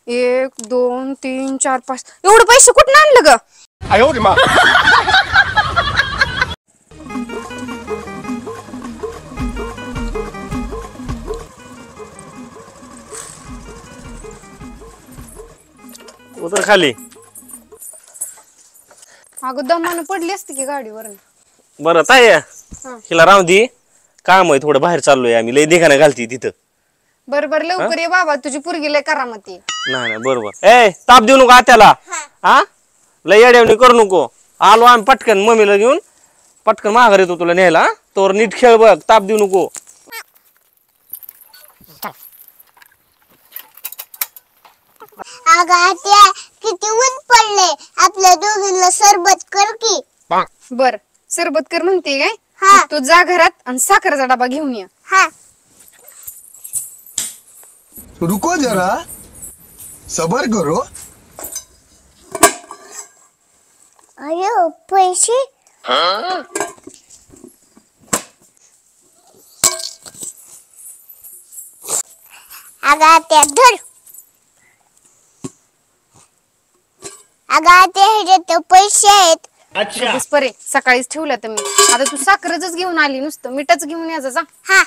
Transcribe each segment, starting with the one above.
1 2 3 4 5 एवढे पैसे कुठून आणलं ग? आयो रे मा. उतर खाली. अगं दमानं पडली असते की गाडीवर. बरं ताई हिला राहू दे. काम आहे थोडं बाहेर चाललोय आम्ही. लय धिंगाणा घालती तिथं. बरोबर लवकर ये बाबा, तुझी पोरगी लय करामती. नाही नाही बरोबर. ए ताप देऊ नको आत्याला. हा लय येड्यावणी करू नको. आलो आम्ही पटकन मम्मीला घेऊन पटकन माघार येतो तुला न्यायला. तोवर नीट खेळ बघ. ताप देऊ नको. अगं आत्या किती ऊन पडले, आपल्या दोघींना सरबत कर की. बर सरबत कर म्हणते काय? हा. तू जा घरात आणि साखरेचा डबा घेऊन ये. हा. रुको जरा सबर करो. अरे पैसे अगं आत्या धर. अगं आत्या ह्याच्यात पैसे आहेत. बस परे सकाळीच ठेवलं तर मी. आता तू साखरेच घेऊन आली, नुसतं मिठच घेऊन यायचं जा. हा.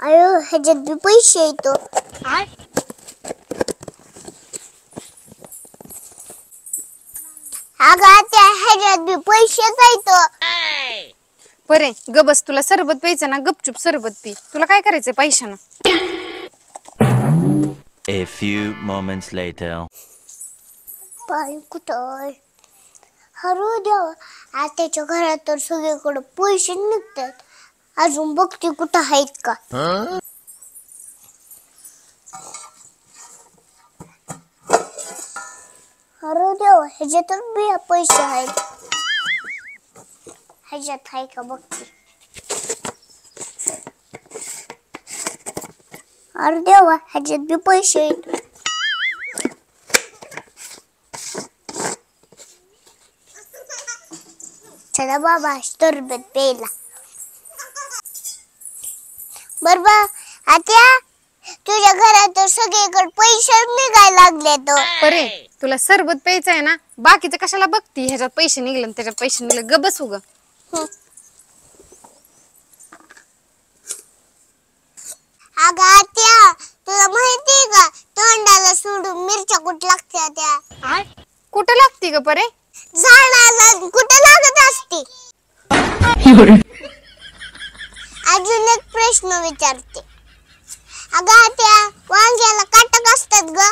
अरे ह्याच्यात बी पैसे येतो. अगं आत्या ह्याच्यात बी पैसेच येतो. परे गबस, तुला सरबत प्यायचं ना, गपचूप सरबत पी. तुला काय करायचंय पैशानं? A few moments later. पाय कुठं हरू देवा, आत्याच्या घरात तर सगळीकडे पैसे निघतात. अजून बघते कुठं आहेत का. हरू देवा, ह्याच्यातच बी पैसे आहेत. ह्याच्यात आहे का बघते. अरे देवा, ह्याच्यात बी पैसे आहेत. चला बाबा सरबत प्यायला. बरोबर आत्या, तुझ्या घरात तर सगळीकडे पैसे निघायला लागले. तो परे तुला सरबत प्यायचं आहे ना, बाकीचं कशाला बघती? ह्याच्यात पैसे निघले आणि त्याच्यात पैसे निघले, गबस उग. अगं आत्या, तुला माहितीये का तोंडाला सोडून मिरच्या कुठं लागत्या त्या? कुठं लागती ग परे? झाडाला कुठं लागत असते? अजून एक प्रश्न विचारते. अगं आत्या, वांग्याला काटक असतात ग?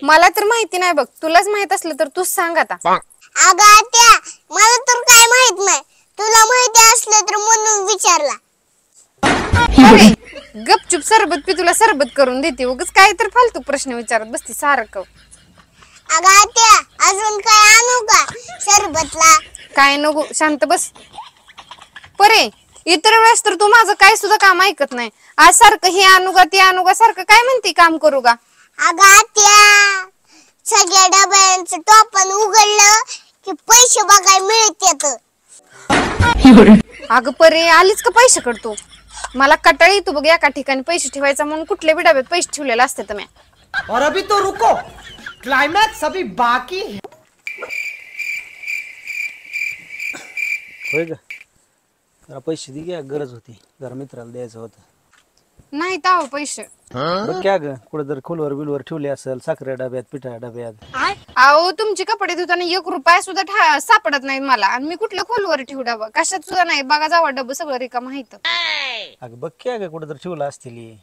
मला तर माहिती नाही बघ. तुलाच माहित असलं तर तूच सांग आता. अगं आत्या, मला तर काय माहित नाही. तुला माहिती असलं तर म्हणून विचारला. अरे गपचूप सरबत पी, तुला सरबत करून देते. उगाच काय तर फालतू प्रश्न विचारत बसती सारखं. अगं आत्या, अजून काय आणू का सरबतला? काय नको, शांत बस. परे इतर वेळेस तर तू माझं काय सुद्धा काम ऐकत नाही. आज सारखं हे आणू का ते आणू का, सारखं काय म्हणते काम करू का? अगं आत्या, सगळ्या डब्यांचं टोपण उघडलं की पैसे बघायला मिळतात. अगं परे आलीच का पैसे करतो? मला कटाळी येतो बघ एका ठिकाणी पैसे ठेवायचा, म्हणून कुठल्या बी डब्यात पैसे ठेवलेले असते तर. और अभी तो रुको, क्लाइमैक्स अभी बाकी है. होय ग, जरा पैसे दे घ्या, गरज होती. जरा मित्राला द्यायचं होतं. नाही ताव पैसे. बघ क्या ग, कुठं जर खोलवर बिलवर ठेवले असेल, साखरे डब्यात, पिठा डब्यात. अहो तुमचे कपडे धुताना 1 रुपया सुद्धा सापडत नाही मला, आणि मी कुठल्या खोलवर ठेवू डबा? कशात सुद्धा नाही. बघा जावा डबं सगळं रिकाम माहित. अगं बघ क्या ग, कुठं जर ठेवलं असतील.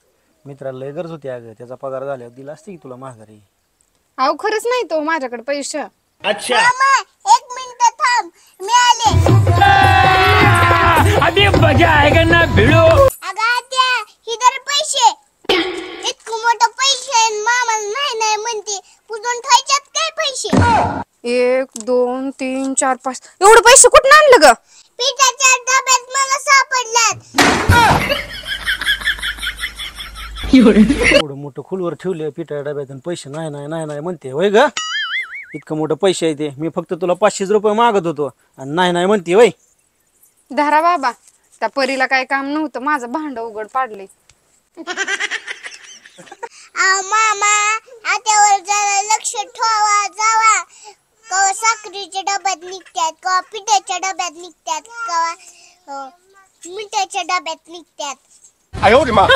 मित्राला लय गरज होती अगं, त्याचा पगार झाल्यावर दिला असते की तुला माघारी. अहो खरंच नाही तो माझ्याकडे पैसे. अच्छा. मामा 1 मिनिट थांब, मी आले. अभी मजा आएगा ना भिड़ो. अगं आत्या, इधर पैसे. इतकं मोठं पैसे आहे, मामाला नाही नाही म्हणते. पुजून ठेवायच्यात काय पैसे? 1 2 3 4 5 एवढे पैसे कुठून आणलं ग? पिठाच्या डब्यात मला सापडल्यात. एवढं मोठं खोलवर ठेवले पिठा डब्यात आणि पैसे नाही नाही नाही नाही म्हणते. होय ग, इतकं मोठं पैसे आहे ते. मी फक्त तुला 500 रुपये मागत होतो आणि नाही नाही म्हणते. वय धरा बाबा, त्या परीला काय काम नव्हतं, माझं भांड उघड पाडले. मामा आत्यावर जरा लक्ष ठेवा जावा. कवा साखरेच्या डब्यात निघतात, कवा पिठाच्या डब्यात निघतात, कवा मिठाच्या डब्यात निघतात. 哎呦我的妈！